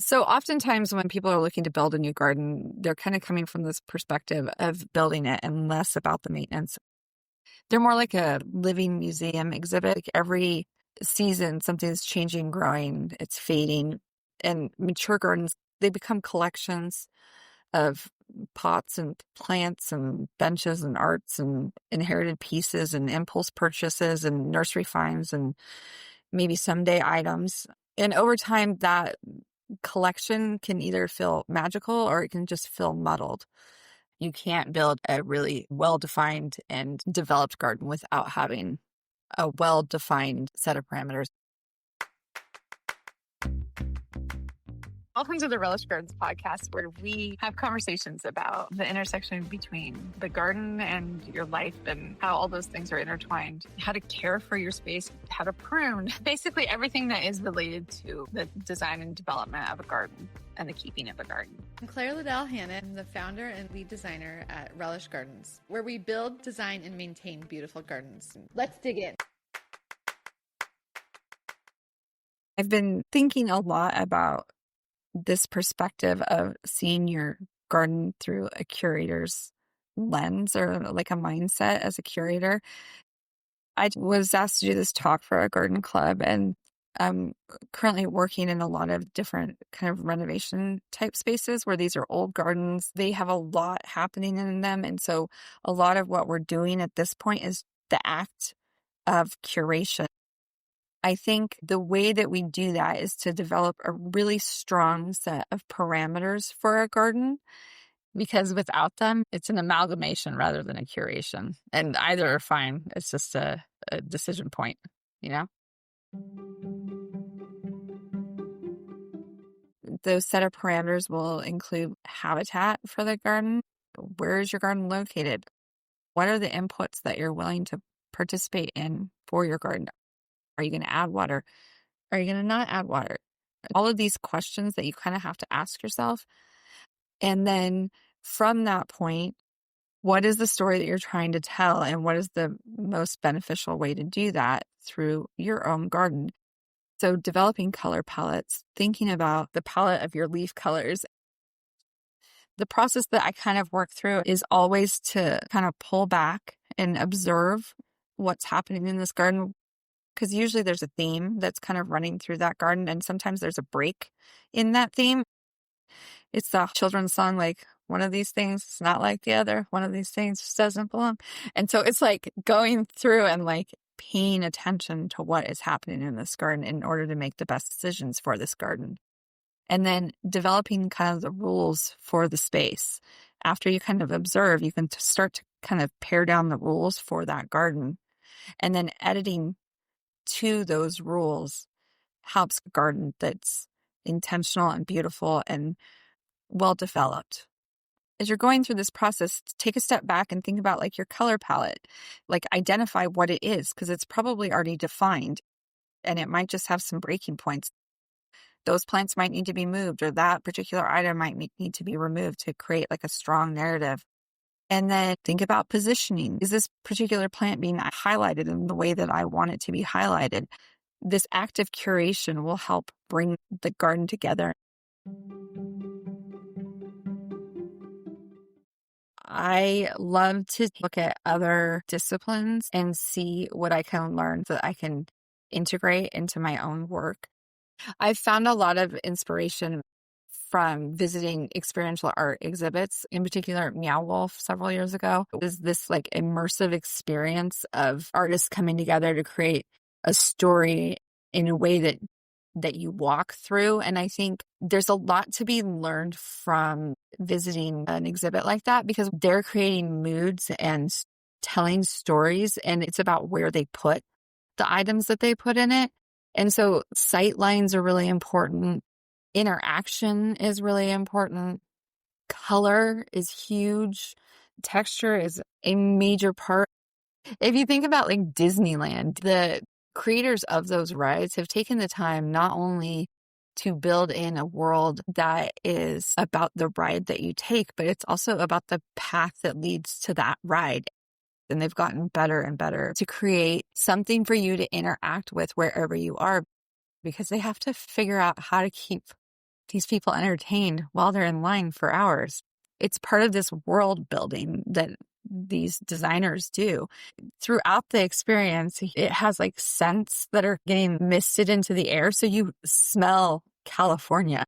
So oftentimes when people are looking to build a new garden, they're kind of coming from this perspective of building it and less about the maintenance. They're more like a living museum exhibit. Like every season, something's changing, growing, it's fading. And mature gardens, they become collections of pots and plants and benches and arts and inherited pieces and impulse purchases and nursery finds and maybe someday items. And over time, that collection can either feel magical or it can just feel muddled. You can't build a really well-defined and developed garden without having a well-defined set of parameters. Welcome to the Relish Gardens podcast, where we have conversations about the intersection between the garden and your life and how all those things are intertwined, how to care for your space, how to prune, basically everything that is related to the design and development of a garden and the keeping of a garden. I'm Claire Liddell Hannon. I'm the founder and lead designer at Relish Gardens, where we build, design, and maintain beautiful gardens. Let's dig in. I've been thinking a lot about this perspective of seeing your garden through a curator's lens or like a mindset as a curator. I was asked to do this talk for a garden club, and I'm currently working in a lot of different kind of renovation type spaces where these are old gardens. They have a lot happening in them. And so a lot of what we're doing at this point is the act of curation. I think the way that we do that is to develop a really strong set of parameters for a garden, because without them, it's an amalgamation rather than a curation. And either are fine. It's just a decision point, you know? Those set of parameters will include habitat for the garden. Where is your garden located? What are the inputs that you're willing to participate in for your garden? Are you going to add water? Are you going to not add water? All of these questions that you kind of have to ask yourself. And then from that point, what is the story that you're trying to tell? And what is the most beneficial way to do that through your own garden? So developing color palettes, thinking about the palette of your leaf colors. The process that I kind of work through is always to kind of pull back and observe what's happening in this garden. Because usually there's a theme that's kind of running through that garden, and sometimes there's a break in that theme. It's the children's song, like, one of these things is not like the other. One of these things just doesn't belong. And so it's like going through and like paying attention to what is happening in this garden in order to make the best decisions for this garden. And then developing kind of the rules for the space. After you kind of observe, you can start to kind of pare down the rules for that garden. And then editing to those rules helps a garden that's intentional and beautiful and well developed. As you're going through this process, take a step back and think about like your color palette, like identify what it is, because it's probably already defined and it might just have some breaking points. Those plants might need to be moved, or that particular item might need to be removed to create like a strong narrative. And then think about positioning. Is this particular plant being highlighted in the way that I want it to be highlighted? This active curation will help bring the garden together. I love to look at other disciplines and see what I can learn so that I can integrate into my own work. I've found a lot of inspiration from visiting experiential art exhibits, in particular Meow Wolf several years ago. It was this like immersive experience of artists coming together to create a story in a way that you walk through. And I think there's a lot to be learned from visiting an exhibit like that, because they're creating moods and telling stories, and it's about where they put the items that they put in it. And so sight lines are really important. Interaction is really important. Color is huge. Texture is a major part. If you think about like Disneyland, the creators of those rides have taken the time not only to build in a world that is about the ride that you take, but it's also about the path that leads to that ride. And they've gotten better and better to create something for you to interact with wherever you are, because they have to figure out how to keep these people entertained while they're in line for hours. It's part of this world building that these designers do. Throughout the experience, it has like scents that are getting misted into the air. So you smell California.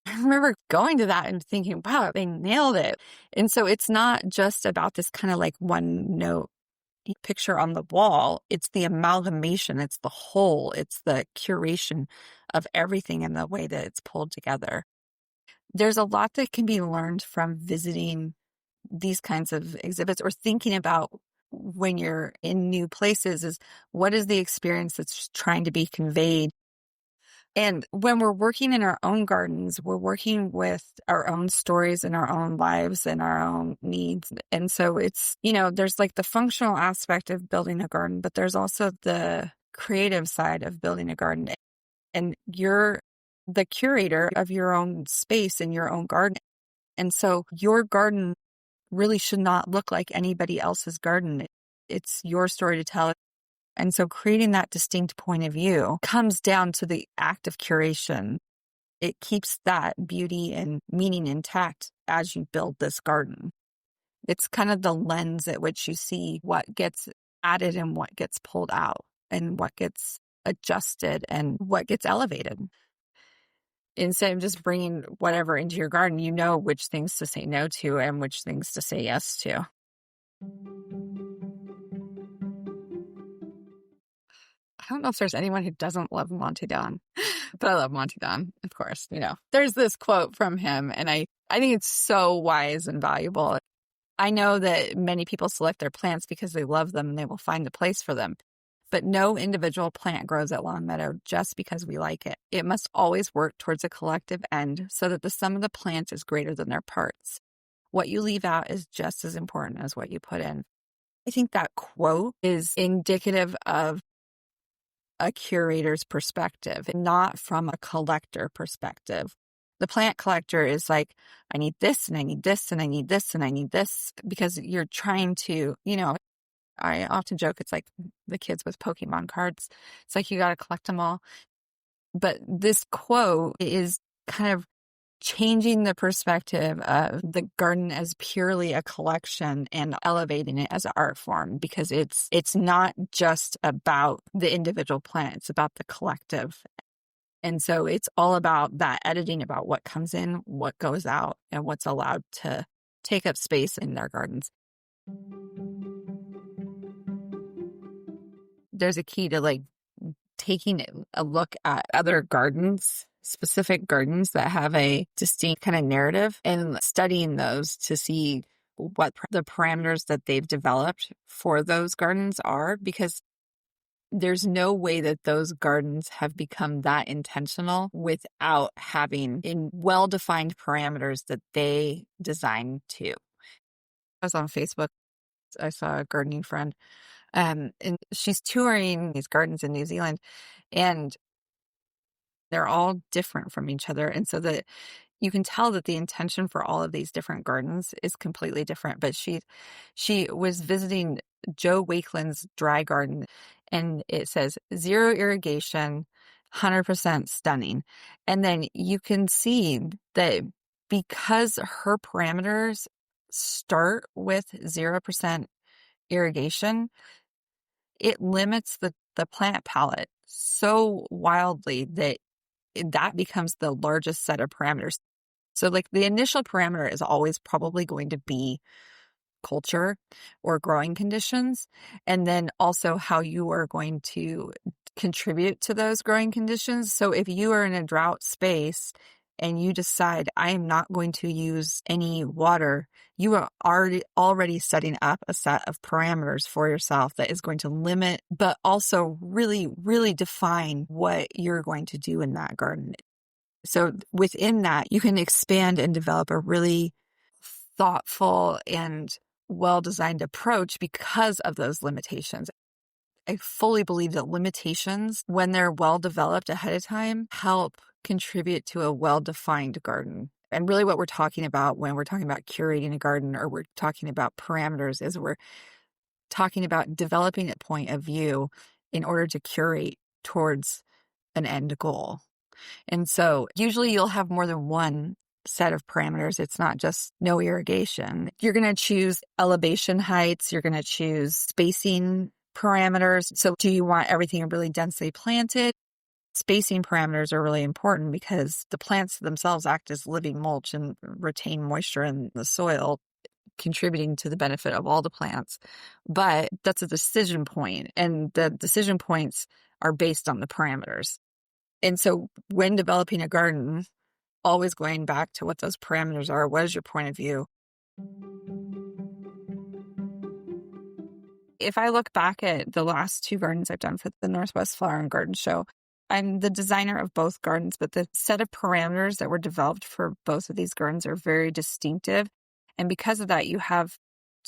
I remember going to that and thinking, wow, they nailed it. And so it's not just about this kind of like one note picture on the wall. It's the amalgamation, it's the whole, it's the curation of everything and the way that it's pulled together. There's a lot that can be learned from visiting these kinds of exhibits or thinking about when you're in new places is what is the experience that's trying to be conveyed. And when we're working in our own gardens, we're working with our own stories and our own lives and our own needs. And so it's, there's like the functional aspect of building a garden, but there's also the creative side of building a garden. And you're the curator of your own space in your own garden. And so your garden really should not look like anybody else's garden. It's your story to tell. And so creating that distinct point of view comes down to the act of curation. It keeps that beauty and meaning intact as you build this garden. It's kind of the lens at which you see what gets added and what gets pulled out and what gets adjusted and what gets elevated. Instead of just bringing whatever into your garden, you know which things to say no to and which things to say yes to. I don't know if there's anyone who doesn't love Monty Don, but I love Monty Don, of course. There's this quote from him, and I think it's so wise and valuable. I know that many people select their plants because they love them and they will find a place for them. But no individual plant grows at Longmeadow just because we like it. It must always work towards a collective end so that the sum of the plants is greater than their parts. What you leave out is just as important as what you put in. I think that quote is indicative of a curator's perspective, not from a collector perspective. The plant collector is like, I need this and I need this and I need this and I need this, because you're trying to, I often joke it's like the kids with Pokemon cards. It's like you got to collect them all. But this quote is kind of changing the perspective of the garden as purely a collection and elevating it as an art form, because it's not just about the individual plant, it's about the collective. And so it's all about that editing, about what comes in, what goes out, and what's allowed to take up space in their gardens. There's a key to like taking a look at other gardens, specific gardens that have a distinct kind of narrative, and studying those to see what the parameters that they've developed for those gardens are, because there's no way that those gardens have become that intentional without having in well-defined parameters that they designed to. I was on Facebook. I saw a gardening friend, and she's touring these gardens in New Zealand, and they're all different from each other. And so that you can tell that the intention for all of these different gardens is completely different. But she was visiting Joe Wakeland's dry garden, and it says 0 irrigation, 100% stunning. And then you can see that because her parameters start with 0% irrigation, it limits the plant palette so wildly that becomes the largest set of parameters. So like the initial parameter is always probably going to be culture or growing conditions, and then also how you are going to contribute to those growing conditions. So if you are in a drought space and you decide I am not going to use any water, you are already setting up a set of parameters for yourself that is going to limit, but also really, really define what you're going to do in that garden. So within that, you can expand and develop a really thoughtful and well-designed approach because of those limitations. I fully believe that limitations, when they're well developed ahead of time, help contribute to a well-defined garden. And really what we're talking about when we're talking about curating a garden, or we're talking about parameters, is we're talking about developing a point of view in order to curate towards an end goal. And so usually you'll have more than one set of parameters. It's not just no irrigation. You're going to choose elevation heights. You're going to choose spacing parameters. So do you want everything really densely planted? Spacing parameters are really important because the plants themselves act as living mulch and retain moisture in the soil, contributing to the benefit of all the plants. But that's a decision point, and the decision points are based on the parameters. And so when developing a garden, always going back to what those parameters are. What is your point of view? If I look back at the last 2 gardens I've done for the Northwest Flower and Garden Show, I'm the designer of both gardens, but the set of parameters that were developed for both of these gardens are very distinctive. And because of that, you have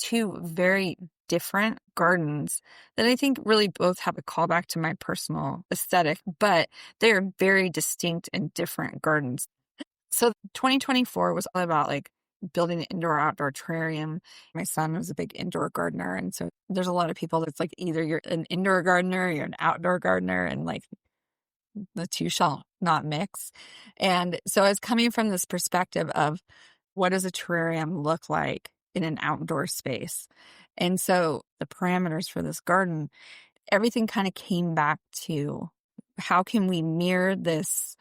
2 very different gardens that I think really both have a callback to my personal aesthetic, but they are very distinct and different gardens. So 2024 was all about like building an indoor-outdoor terrarium. My son was a big indoor gardener. And so there's a lot of people that's like either you're an indoor gardener, you're an outdoor gardener, and like the two shall not mix. And so I was coming from this perspective of what does a terrarium look like in an outdoor space? And so the parameters for this garden, everything kind of came back to how can we mirror this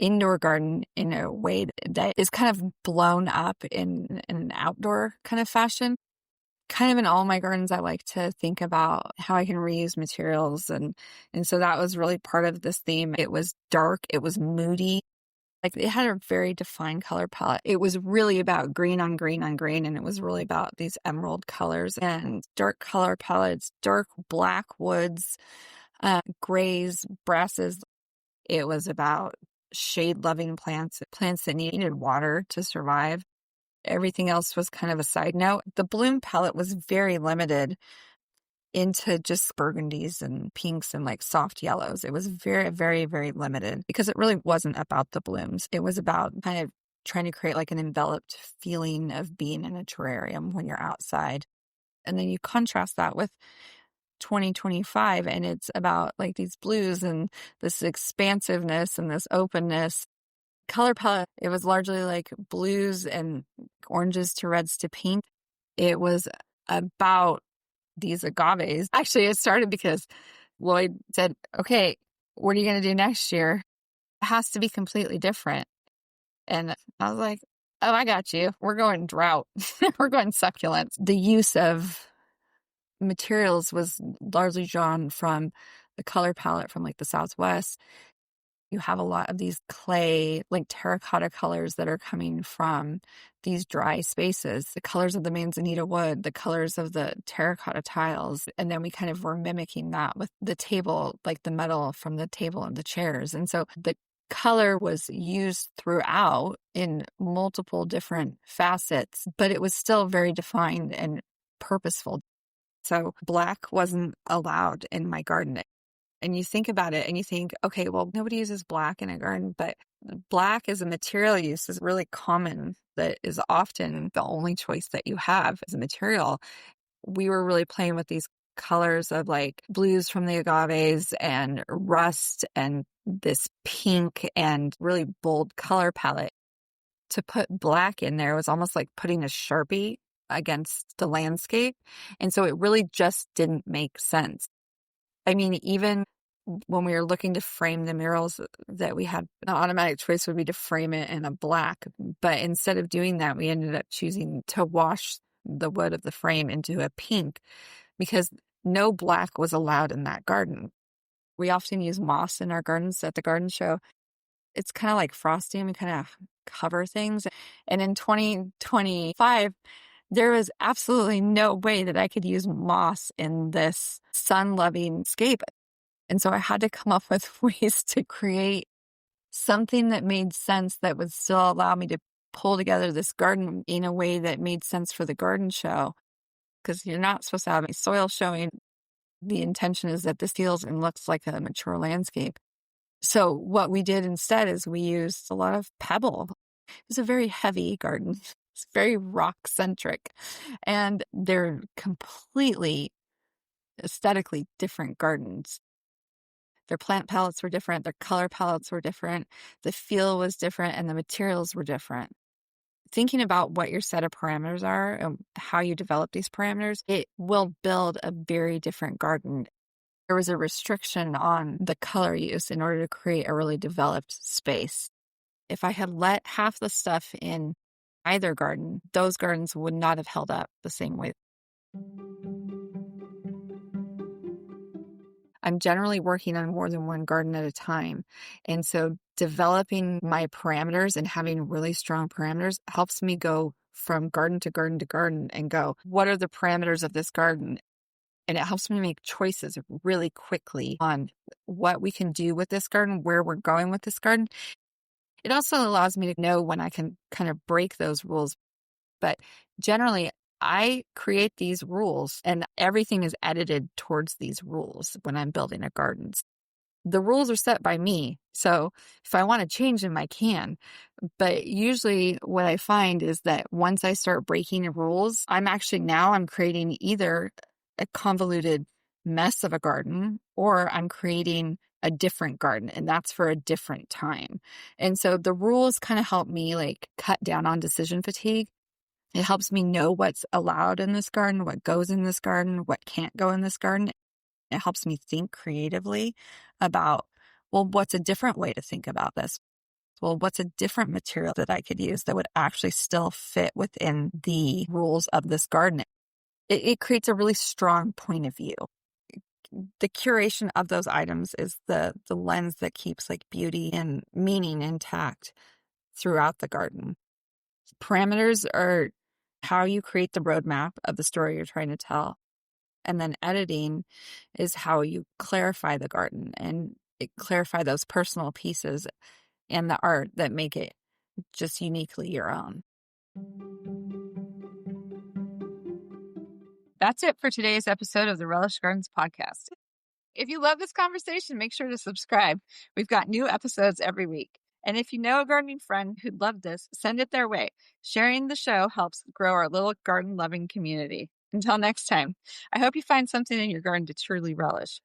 indoor garden in a way that is kind of blown up in an outdoor kind of fashion. Kind of in all my gardens, I like to think about how I can reuse materials. And so that was really part of this theme. It was dark. It was moody. Like it had a very defined color palette. It was really about green on green on green. And it was really about these emerald colors and dark color palettes, dark black woods, grays, brasses. It was about shade-loving plants, plants that needed water to survive. Everything else was kind of a side note. The bloom palette was very limited into just burgundies and pinks and like soft yellows. It was very, very, very limited because it really wasn't about the blooms. It was about kind of trying to create like an enveloped feeling of being in a terrarium when you're outside. And then you contrast that with 2025 and it's about like these blues and this expansiveness and this openness. Color palette, it was largely like blues and oranges to reds to pink. It was about these agaves. Actually, it started because Lloyd said, okay, what are you going to do next year? It has to be completely different. And I was like, oh, I got you. We're going drought. We're going succulents. The use of materials was largely drawn from the color palette from like the Southwest. You have a lot of these clay, like terracotta colors that are coming from these dry spaces, the colors of the manzanita wood, the colors of the terracotta tiles. And then we kind of were mimicking that with the table, like the metal from the table and the chairs. And so the color was used throughout in multiple different facets, but it was still very defined and purposeful. So black wasn't allowed in my garden. And you think about it and you think, okay, well, nobody uses black in a garden, but black as a material use is really common. That is often the only choice that you have as a material. We were really playing with these colors of like blues from the agaves and rust and this pink and really bold color palette. To put black in there was almost like putting a Sharpie against the landscape. And so it really just didn't make sense. I mean, even when we were looking to frame the murals that we had, the automatic choice would be to frame it in a black. But instead of doing that, we ended up choosing to wash the wood of the frame into a pink because no black was allowed in that garden. We often use moss in our gardens at the garden show. It's kind of like frosting. We kind of cover things. And in 2025, there was absolutely no way that I could use moss in this sun-loving scape. And so I had to come up with ways to create something that made sense that would still allow me to pull together this garden in a way that made sense for the garden show. Because you're not supposed to have any soil showing. The intention is that this feels and looks like a mature landscape. So what we did instead is we used a lot of pebble. It was a very heavy garden. It's very rock-centric. And they're completely aesthetically different gardens. Their plant palettes were different, their color palettes were different, the feel was different, and the materials were different. Thinking about what your set of parameters are and how you develop these parameters, it will build a very different garden. There was a restriction on the color use in order to create a really developed space. If I had let half the stuff in either garden, those gardens would not have held up the same way. I'm generally working on more than one garden at a time. And so developing my parameters and having really strong parameters helps me go from garden to garden to garden and go, what are the parameters of this garden? And it helps me make choices really quickly on what we can do with this garden, where we're going with this garden. It also allows me to know when I can kind of break those rules. But generally, I create these rules and everything is edited towards these rules when I'm building a garden. The rules are set by me. So if I want to change them, I can. But usually what I find is that once I start breaking the rules, I'm creating either a convoluted mess of a garden or I'm creating a different garden, and that's for a different time. And so the rules kind of help me like cut down on decision fatigue. It helps me know what's allowed in this garden, what goes in this garden, what can't go in this garden. It helps me think creatively about, well, what's a different way to think about this? Well, what's a different material that I could use that would actually still fit within the rules of this garden? It creates a really strong point of view. The curation of those items is the lens that keeps like beauty and meaning intact throughout the garden. Parameters are how you create the roadmap of the story you're trying to tell. And then editing is how you clarify the garden and clarify those personal pieces and the art that make it just uniquely your own. That's it for today's episode of the Relish Gardens podcast. If you love this conversation, make sure to subscribe. We've got new episodes every week. And if you know a gardening friend who'd love this, send it their way. Sharing the show helps grow our little garden-loving community. Until next time, I hope you find something in your garden to truly relish.